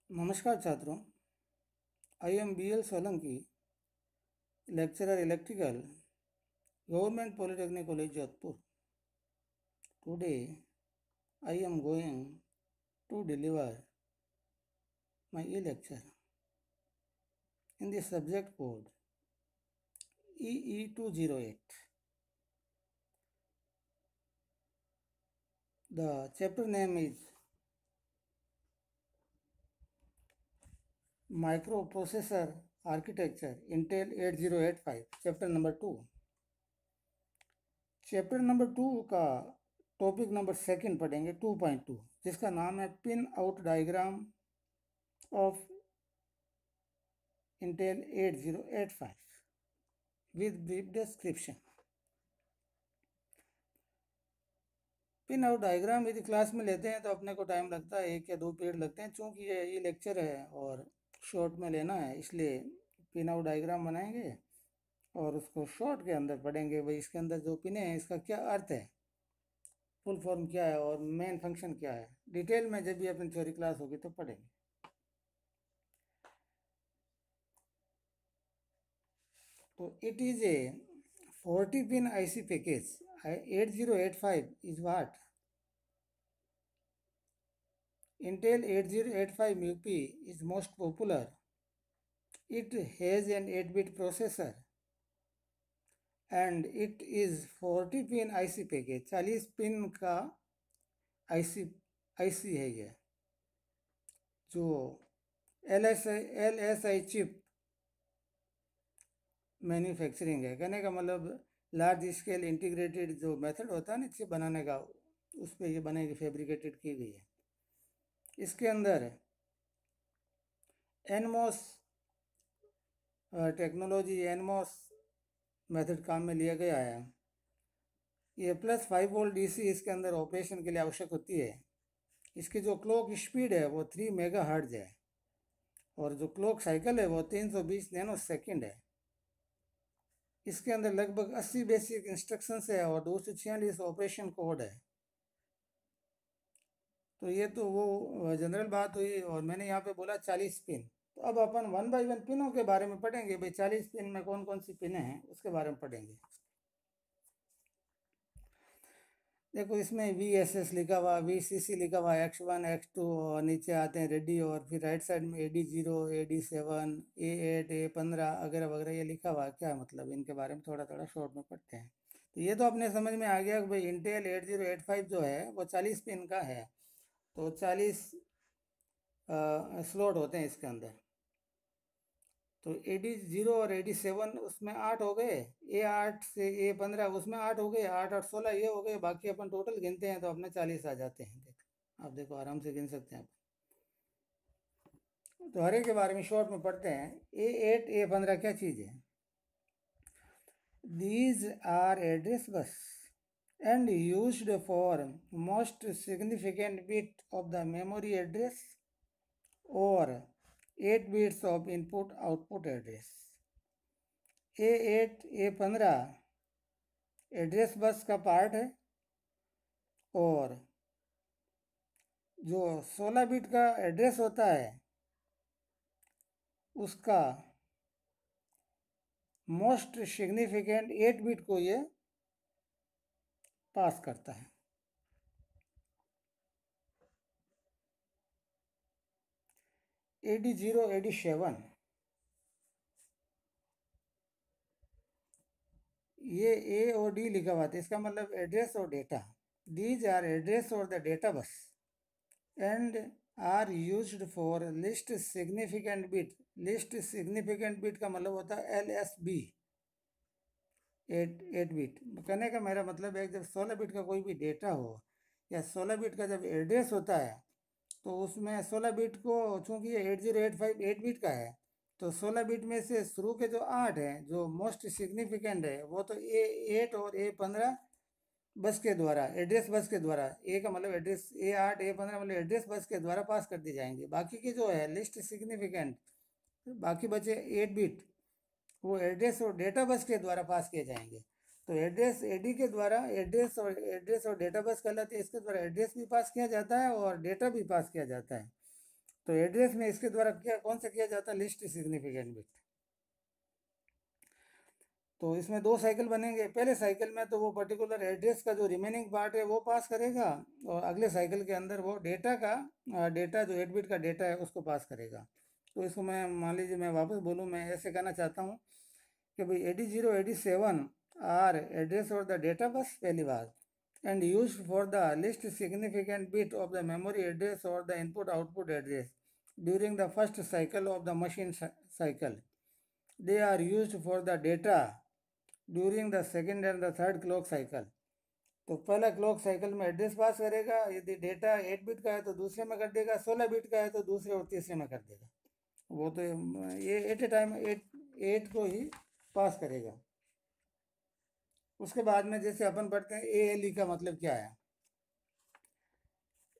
नमस्कार छात्रों, I am BL Solanki, lecturer electrical, government polytechnic college Jodhpur. Today I am going to deliver my e-lecture in the subject code EE208. The chapter name is Microprocessor Architecture Intel 8085, chapter number 2. Chapter number 2 का topic number 2 पढ़ेंगे 2.2, जिसका नाम है pin out diagram of Intel 8085 with brief description. Pin out diagram यदि class में लेते हैं तो अपने को टाइम लगता है, 1 या 2 पीरियड लगते हैं. चूँकि ये लेक्चर है और शॉर्ट में लेना है, इसलिए पिन आउट डायग्राम बनाएंगे और उसको शॉर्ट के अंदर पढ़ेंगे. भाई इसके अंदर जो पिन है इसका क्या अर्थ है, फुल फॉर्म क्या है और मेन फंक्शन क्या है. डिटेल में जब भी अपनी थ्योरी क्लास होगी तो पढ़ेंगे. तो it is A 40 pin IC package. 8085 is what? Intel 8085 MUP is most popular. It has an 8-bit processor and it is 40 pin IC package. 40 pin का IC है ये, जो LSI चिप मैन्युफैक्चरिंग है. कहने का मतलब लार्ज स्केल इंटीग्रेटेड जो method होता है ना चिप बनाने का, उस पर ये बनेगी, फैब्रिकेटेड की गई है. इसके अंदर NMOS टेक्नोलॉजी, NMOS मेथड काम में लिया गया है. ये +5 वोल्ट DC इसके अंदर ऑपरेशन के लिए आवश्यक होती है. इसकी जो क्लॉक स्पीड है वो 3 मेगाहर्ट्ज है और जो क्लॉक साइकिल है वो 320 नैनोसेकंड है. इसके अंदर लगभग 80 बेसिक इंस्ट्रक्शंस है और 246 ऑपरेशन कोड है. तो ये तो वो जनरल बात हुई. और मैंने यहाँ पे बोला 40 पिन. तो अब अपन 1 बाय 1 पिनों के बारे में पढ़ेंगे. भाई 40 पिन में कौन कौन सी पिनें हैं उसके बारे में पढ़ेंगे. देखो इसमें VSS लिखा हुआ, VCC लिखा हुआ, X1 X2 और नीचे आते हैं रेडी, और फिर राइट साइड में AD0, AD7, A8, A15 वगैरह वगैरह ये लिखा हुआ. क्या मतलब, इनके बारे में थोड़ा थोड़ा शॉर्ट में पढ़ते हैं. तो ये तो अपने समझ में आ गया कि भाई इंटेल 8085 जो है वो 40 पिन का है. तो 40 स्लॉट होते हैं इसके अंदर. तो AD0 और AD7 उसमें 8 हो गए, A8 से A15 उसमें 8 हो गए, 8 और 16 ये हो गए. बाकी अपन टोटल गिनते हैं तो अपने 40 आ जाते हैं. आप देखो आराम से गिन सकते हैं. तो हर एक के बारे में शॉर्ट में पढ़ते हैं. A8 A15 क्या चीज़ है? These are address bus and used for most significant bit of the memory address or 8 bits of input output address. A8 A15 address bus का पार्ट है और जो 16 बिट का एड्रेस होता है उसका मोस्ट सिग्निफिकेंट 8 बिट को ये पास करता है. AD0 AD7 ये A और D लिखा हुआ था, इसका मतलब एड्रेस और डेटा. दीज आर एड्रेस और the data bus and are used for least significant bit. Least significant bit का मतलब होता है LSB, 8 बिट. कहने का मेरा मतलब है जब 16 बिट का कोई भी डेटा हो या 16 बिट का जब एड्रेस होता है तो उसमें 16 बिट को, चूँकि ये 8085 8 बिट का है, तो 16 बिट में से शुरू के जो 8 हैं जो मोस्ट सिग्निफिकेंट है वो तो A8 और A15 बस के द्वारा, एड्रेस बस के द्वारा, A का मतलब एड्रेस, A8 A15 मतलब एड्रेस बस के द्वारा पास कर दी जाएंगे. बाकी की जो है लिस्ट सिग्निफिकेंट, बाकी बचे 8 बिट, वो एड्रेस और डेटा बस के द्वारा पास किए जाएंगे. तो एड्रेस AD के द्वारा एड्रेस और डेटा बस कहलाते हैं. इसके द्वारा एड्रेस भी पास किया जाता है और डेटा भी पास किया जाता है. तो एड्रेस में इसके द्वारा क्या कौन सा किया जाता है, लिस्ट सिग्निफिकेंट बिट। तो इसमें दो साइकिल बनेंगे। पहले साइकिल में तो वो पर्टिकुलर एड्रेस का जो रिमेनिंग पार्ट है वो पास करेगा, और अगले साइकिल के अंदर वो डेटा जो 8 बिट का डेटा है उसको पास करेगा। तो इसको मैं मान लीजिए मैं वापस बोलूँ, मैं ऐसे कहना चाहता हूँ कि भाई 80, 87 आर एड्रेस और द डेटा बस पहली बात, and used for the least significant bit of the memory address or the input output address during the first cycle of the machine cycle. They are used for the data during the second and the third clock cycle. तो पहला clock cycle में address पास करेगा, यदि data 8 bit का है तो दूसरे में कर देगा, 16 बिट का है तो दूसरे और तीसरे में कर देगा। वो तो ये एट ए टाइम 8 को ही पास करेगा। उसके बाद में जैसे अपन पढ़ते हैं ALE का मतलब क्या है।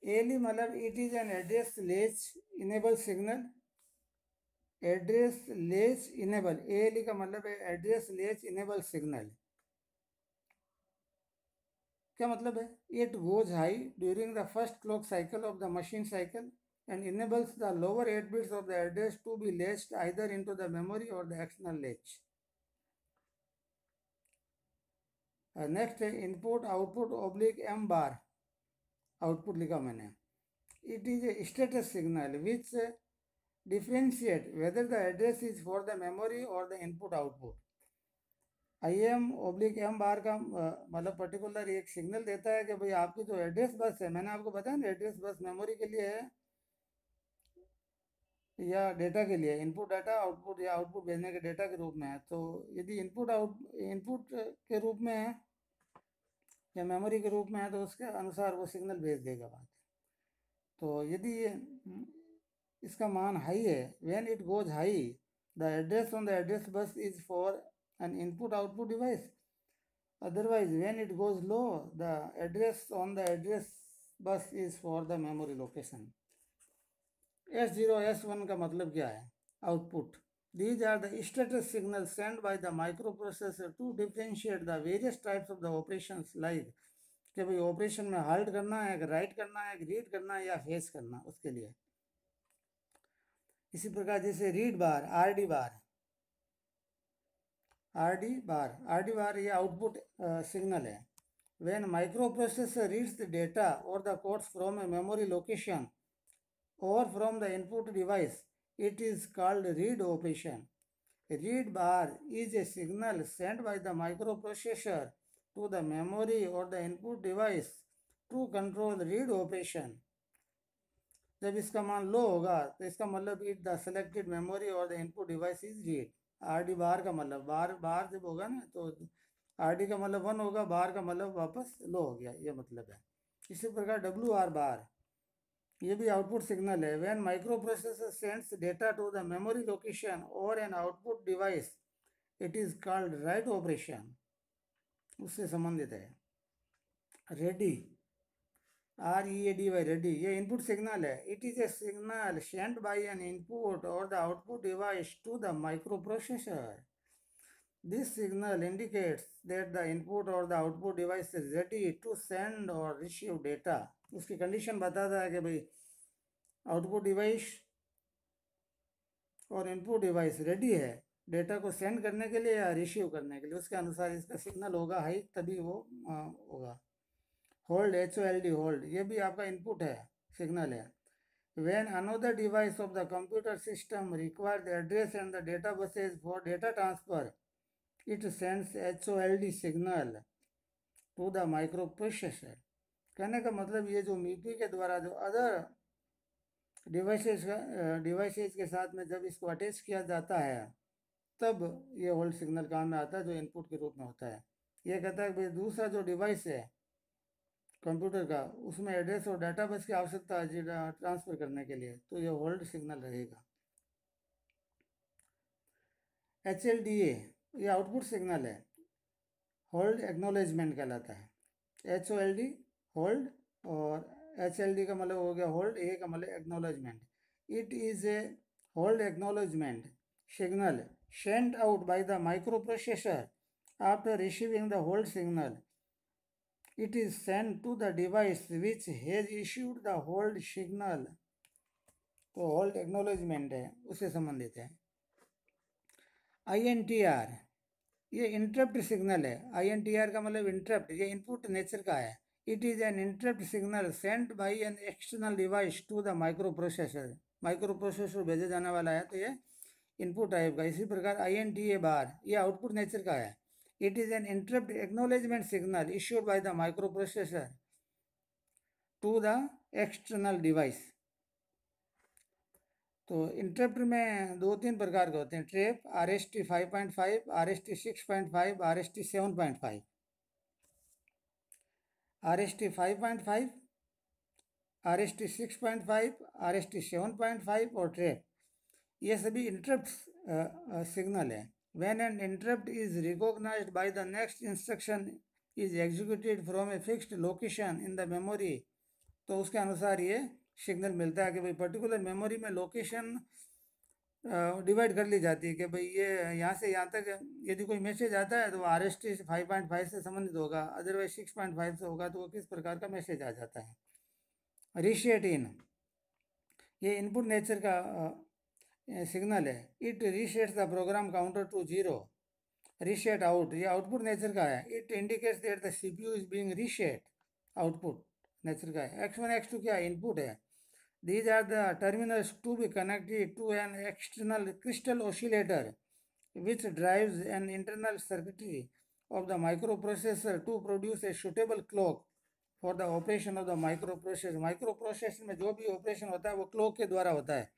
ALE मतलब it is an address latch enable signal. Address latch enable, ALE का मतलब है एड्रेस लेच इनेबल सिग्नल। क्या मतलब है, it goes high during the first clock cycle of the machine cycle and enables the lower 8 bits of the address to be latched either into the memory or the external latch. Next है input output oblique M bar, output लिखा मैंने। It is a status signal which differentiate whether the address is for the memory or the input output. IM/M बार का मतलब particular एक signal देता है कि भाई आपकी जो एड्रेस बस है, मैंने आपको बताया ना एड्रेस बस मेमोरी के लिए है या डेटा के लिए, इनपुट डाटा आउटपुट या आउटपुट भेजने के डेटा के रूप में है। तो यदि इनपुट के रूप में है या मेमोरी के रूप में है तो उसके अनुसार वो सिग्नल भेज देगा बात। तो यदि इसका मान हाई है, when it goes high the address on the address bus is for an input output device, otherwise when it goes low the address on the address bus is for the memory location. S0 S1 का मतलब क्या है, output. These are the status signals sent by the microprocessor to differentiate the various types of the operations like कि भाई operation में halt करना है, right करना है, रीड करना है या फेच करना, उसके लिए। इसी प्रकार जैसे रीड बार, आरडी बार ये आउटपुट सिग्नल है। When microprocessor reads the data और the codes from a memory location or from the input device, it is called read operation. Read bar is a signal sent by the microprocessor to the memory or the input device to control read operation. जब इसका मान लो होगा तो इसका मतलब it the selected memory और the input device is read. RD bar का मतलब बार जब होगा ना तो आरडी का मतलब 1 होगा, बार का मतलब वापस लो हो गया, ये मतलब है। इसी प्रकार WR बार ये भी आउटपुट सिग्नल है। When microprocessor sends data to the memory location और an output device it is called write operation, उससे संबंधित है। रेडी READY रेडी ये इनपुट सिग्नल है। It is a signal sent by an input और the output device to the microprocessor. This signal indicates that the input और the output device is ready to send और receive data. उसकी condition बताता है कि भाई output device और input device ready है डेटा को सेंड करने के लिए या रिसीव करने के लिए, उसके अनुसार इसका सिग्नल होगा हाई, तभी वो होगा। होल्ड HOLD होल्ड ये भी आपका इनपुट है, सिग्नल है। When another device of the computer system require the address and the data buses for data transfer it sends HOLD signal to the microprocessor. कहने का मतलब ये जो MIPI के द्वारा जो अदर डिवाइसेज के साथ में जब इसको अटैच किया जाता है तब ये होल्ड सिग्नल काम में आता है, जो इनपुट के रूप में होता है। ये कहता है कि भाई दूसरा जो डिवाइस है कंप्यूटर का उसमें एड्रेस और डाटा बस की आवश्यकता है ट्रांसफ़र करने के लिए, तो ये होल्ड सिग्नल रहेगा। HLDA ये आउटपुट सिग्नल है, होल्ड एक्नॉलेजमेंट कहलाता है। HOLD होल्ड और HLD का मतलब हो गया होल्ड, A का मतलब acknowledgement. It is a hold acknowledgement signal sent out by the microprocessor after receiving the hold signal. It is sent to the device which has issued the hold signal. वो hold acknowledgement है, उससे संबंधित है। INTR ये interrupt signal है। INTR का मतलब interrupt, ये इनपुट नेचर का है। It is an interrupt signal sent by an external device to the microprocessor. Microprocessor भेजा जाने वाला है, तो ये इनपुट टाइप का। इसी प्रकार INTA बार ये आउटपुट नेचर का है। It is an interrupt acknowledgement signal issued by the microprocessor to the external device. तो इंटरप्ट में 2-3 प्रकार के होते हैं। Trap, RST 5.5, RST 6.5, RST 7.5। RST 5.5, RST 6.5, RST 7.5 और ट्रेप, ये सभी इंटरप्ट सिग्नल है। When an interrupt is recognized by the next instruction is executed from a fixed location in the memory, तो उसके अनुसार ये सिग्नल मिलता है कि भाई पर्टिकुलर मेमोरी में लोकेशन डिवाइड कर ली जाती है कि भाई ये यहाँ से यहाँ तक यदि कोई मैसेज आता है तो RST 5.5 से संबंधित होगा, अदरवाइज 6.5 से होगा, तो वो किस प्रकार का मैसेज आ जाता है। रीसेट इन ये इनपुट नेचर का सिग्नल है। It resets the program counter to 0। Reset out ये आउटपुट नेचर का है। It indicates that the CPU is being reset, output nature का है। X1 X2 क्या इनपुट है। These are the terminals to be connected to an external crystal oscillator which drives an internal circuitry of the microprocessor to produce a suitable clock for the operation of the microprocessor। Microprocessor में जो भी operation होता है वो clock के द्वारा होता है।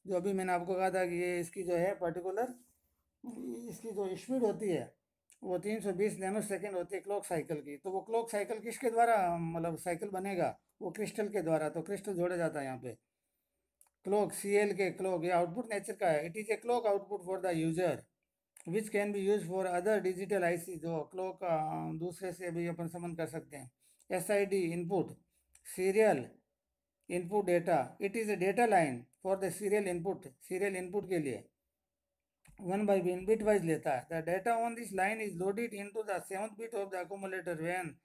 जो अभी मैंने आपको कहा था कि ये इसकी जो है पर्टिकुलर इसकी जो स्पीड होती है वो 320 नैनो सेकेंड होती है क्लॉक साइकिल की। तो वो क्लॉक साइकिल किसके द्वारा मतलब साइकिल बनेगा, वो क्रिस्टल के द्वारा। तो क्रिस्टल जोड़ा जाता है यहाँ पे। क्लॉक CL के क्लॉक ये आउटपुट नेचर का है। It is a clock output for the user which can be use for other digital IC। जो क्लॉक दूसरे से भी अपन समन कर सकते हैं। SID input, serial input data. It is a data line for the serial input, serial input के लिए 1 by bit wise लेता है। The data on this line is loaded into the 7th bit of the accumulator when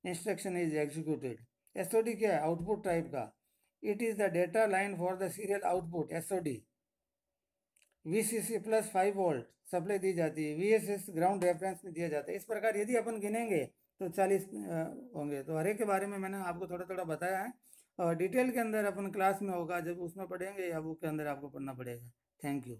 instruction is executed. SOD क्या है, output type का। It is the data line for the serial output SOD। VCC plus 5 volt supply दी जाती है। VSS ground reference में दिया जाता है। इस प्रकार यदि अपन गिनेंगे तो 40 होंगे। तो हर एक के बारे में मैंने आपको थोड़ा थोड़ा बताया है, और डिटेल के अंदर अपन क्लास में होगा जब उसमें पढ़ेंगे या बुक के अंदर आपको पढ़ना पड़ेगा। Thank you.